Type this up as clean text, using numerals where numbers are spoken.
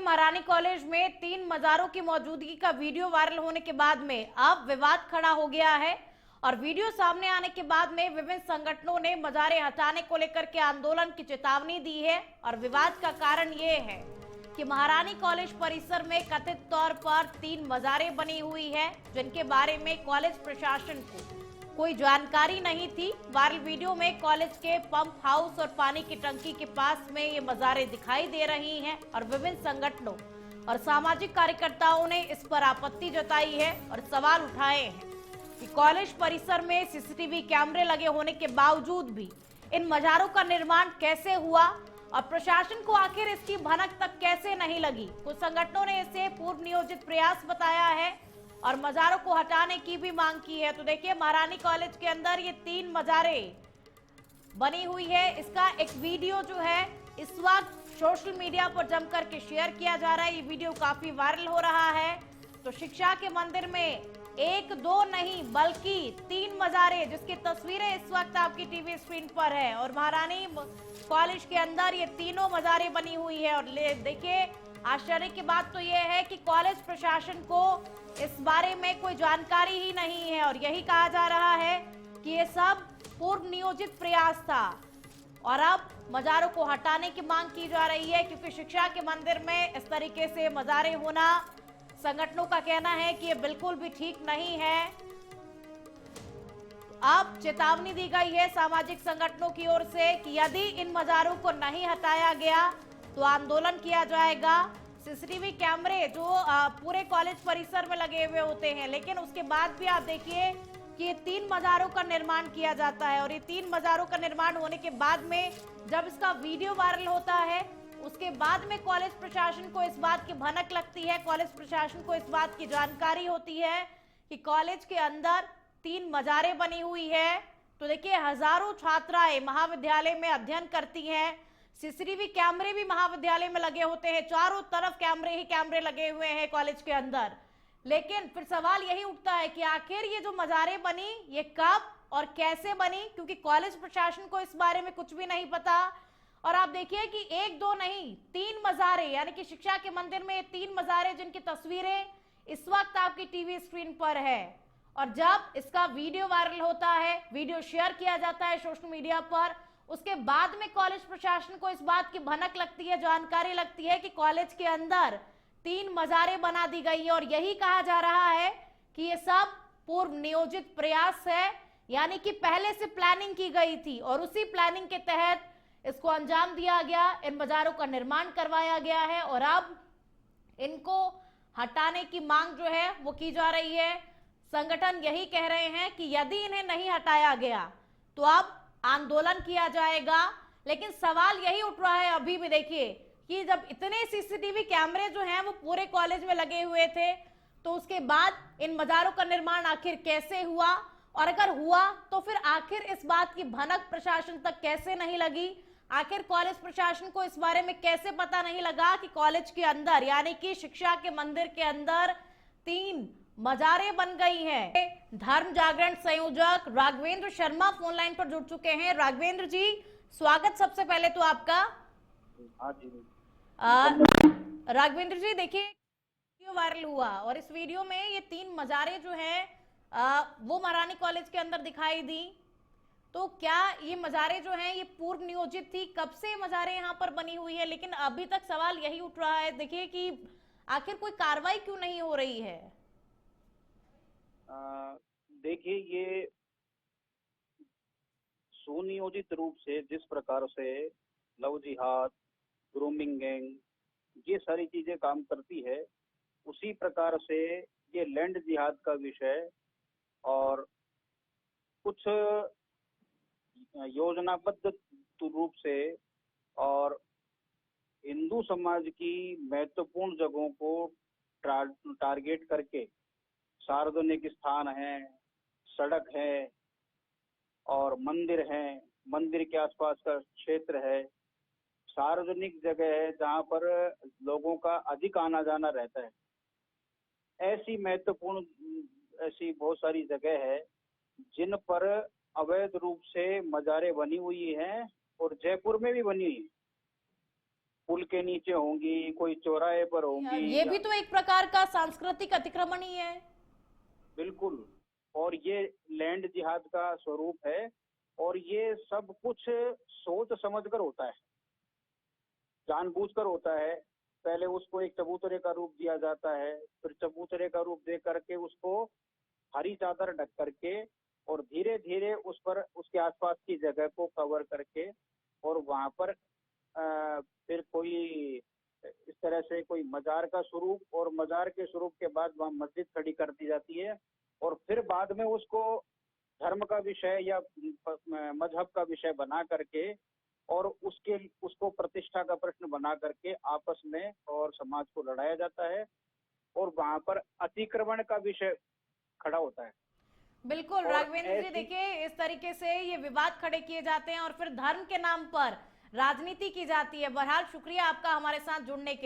महारानी कॉलेज में 3 मजारों की मौजूदगी का वीडियो वायरल होने के बाद में अब विवाद खड़ा हो गया है और वीडियो सामने आने के बाद में विभिन्न संगठनों ने मजारे हटाने को लेकर के आंदोलन की चेतावनी दी है। और विवाद का कारण ये है कि महारानी कॉलेज परिसर में कथित तौर पर 3 मजारें बनी हुई है, जिनके बारे में कॉलेज प्रशासन को कोई जानकारी नहीं थी। वायरल वीडियो में कॉलेज के पंप हाउस और पानी की टंकी के पास में ये मजारें दिखाई दे रही हैं और विभिन्न संगठनों और सामाजिक कार्यकर्ताओं ने इस पर आपत्ति जताई है और सवाल उठाए हैं कि कॉलेज परिसर में सीसीटीवी कैमरे लगे होने के बावजूद भी इन मजारों का निर्माण कैसे हुआ और प्रशासन को आखिर इसकी भनक तक कैसे नहीं लगी। कुछ संगठनों ने इसे पूर्व नियोजित प्रयास बताया है और मजारों को हटाने की भी मांग की है। तो देखिए, महारानी कॉलेज के अंदर ये 3 मजारें बनी हुई है। इसका एक वीडियो जो है इस वक्त सोशल मीडिया पर जम करके शेयर किया जा रहा है। ये वीडियो काफी वायरल हो रहा है। तो शिक्षा के मंदिर में 1-2 नहीं बल्कि 3 मजारें, जिसकी तस्वीरें इस वक्त आपकी टीवी स्क्रीन पर है, और महारानी कॉलेज के अंदर ये तीनों मजारें बनी हुई है। और देखिए, आश्चर्य की बात तो यह है कि कॉलेज प्रशासन को इस बारे में कोई जानकारी ही नहीं है और यही कहा जा रहा है कि ये सब पूर्व नियोजित प्रयास था और अब मजारों को हटाने की मांग की जा रही है, क्योंकि शिक्षा के मंदिर में इस तरीके से मजारें होना संगठनों का कहना है कि ये बिल्कुल भी ठीक नहीं है। अब चेतावनी दी गई है सामाजिक संगठनों की ओर से कि यदि इन मजारों को नहीं हटाया गया तो आंदोलन किया जाएगा। सीसीटीवी कैमरे जो पूरे कॉलेज परिसर में लगे हुए होते हैं, लेकिन उसके बाद भी आप देखिए कि ये 3 मजारों का निर्माण किया जाता है और ये 3 मजारों का निर्माण होने के बाद में जब इसका वीडियो वायरल होता है, उसके बाद में कॉलेज प्रशासन को इस बात की भनक लगती है, कॉलेज प्रशासन को इस बात की जानकारी होती है कि कॉलेज के अंदर 3 मजारें बनी हुई है। तो देखिए, हजारों छात्राएं महाविद्यालय में अध्ययन करती हैं। सीसीटीवी कैमरे भी महाविद्यालय में लगे होते हैं, चारों तरफ कैमरे ही कैमरे लगे हुए हैं कॉलेज के अंदर। लेकिन फिर सवाल यही उठता है कि आखिर ये जो मजारें बनी ये कब और कैसे बनी, क्योंकि कॉलेज प्रशासन को इस बारे में कुछ भी नहीं पता। और आप देखिए कि 1-2 नहीं 3 मजारें, यानी कि शिक्षा के मंदिर में 3 मजारें जिनकी तस्वीरें इस वक्त आपकी टीवी स्क्रीन पर है। और जब इसका वीडियो वायरल होता है, वीडियो शेयर किया जाता है सोशल मीडिया पर, उसके बाद में कॉलेज प्रशासन को इस बात की भनक लगती है, जानकारी लगती है कि कॉलेज के अंदर 3 मजारें बना दी गई है और यही कहा जा रहा है कि ये सब पूर्व नियोजित प्रयास है, यानी कि पहले से प्लानिंग की गई थी और उसी प्लानिंग के तहत इसको अंजाम दिया गया, इन मजारों का निर्माण करवाया गया है और अब इनको हटाने की मांग जो है वो की जा रही है। संगठन यही कह रहे हैं कि यदि इन्हें नहीं हटाया गया तो अब आंदोलन किया जाएगा। लेकिन सवाल यही उठ रहा है अभी भी, देखिए कि जब इतने सीसीटीवी कैमरे जो हैं वो पूरे कॉलेज में लगे हुए थे, तो उसके बाद इन मजारों का निर्माण आखिर कैसे हुआ, और अगर हुआ तो फिर आखिर इस बात की भनक प्रशासन तक कैसे नहीं लगी। आखिर कॉलेज प्रशासन को इस बारे में कैसे पता नहीं लगा कि कॉलेज के अंदर, यानी कि शिक्षा के मंदिर के अंदर 3 मजारें बन गई हैं। धर्म जागरण संयोजक राघवेंद्र शर्मा फोन लाइन पर जुड़ चुके हैं। राघवेंद्र जी, स्वागत सबसे पहले तो आपका। हाँ जी। राघवेंद्र जी, देखिए वीडियो वायरल हुआ और इस वीडियो में ये 3 मजारें जो हैं वो महारानी कॉलेज के अंदर दिखाई दी। तो क्या ये मजारें जो हैं ये पूर्व नियोजित थी? कब से मजारें यहाँ पर बनी हुई है? लेकिन अभी तक सवाल यही उठ रहा है, देखिए कि आखिर कोई कार्रवाई क्यों नहीं हो रही है? देखिए, ये सुनियोजित रूप से जिस प्रकार से लव जिहाद, ग्रूमिंग गैंग, ये सारी चीजें काम करती है, उसी प्रकार से ये लैंड जिहाद का विषय और कुछ योजनाबद्ध रूप से और हिंदू समाज की महत्वपूर्ण जगहों को टारगेट करके, सार्वजनिक स्थान है, सड़क है और मंदिर है, मंदिर के आसपास का क्षेत्र है, सार्वजनिक जगह है जहां पर लोगों का अधिक आना जाना रहता है, ऐसी महत्वपूर्ण ऐसी बहुत सारी जगह है जिन पर अवैध रूप से मजारें बनी हुई हैं और जयपुर में भी बनी हुई है। पुल के नीचे होंगी, कोई चौराहे पर होंगी। ये भी तो एक प्रकार का सांस्कृतिक अतिक्रमण ही है। बिल्कुल। और ये लैंड जिहाद का स्वरूप है, और ये सब कुछ सोच समझकर होता है, जानबूझकर होता है। पहले उसको एक चबूतरे का रूप दिया जाता है, फिर चबूतरे का रूप दे करके उसको हरी चादर ढक करके, और धीरे धीरे उस पर उसके आसपास की जगह को कवर करके, और वहां पर फिर कोई इस तरह से कोई मजार का स्वरूप, और मजार के स्वरूप के बाद वहां मस्जिद खड़ी कर दी जाती है, और फिर बाद में उसको धर्म का विषय या मजहब का विषय बना करके, और उसको प्रतिष्ठा का प्रश्न बना करके आपस में और समाज को लड़ाया जाता है, और वहां पर अतिक्रमण का विषय खड़ा होता है। बिल्कुल और राघवेंद्र जी, देखिए इस तरीके से ये विवाद खड़े किए जाते हैं और फिर धर्म के नाम पर राजनीति की जाती है। बहरहाल शुक्रिया आपका हमारे साथ जुड़ने के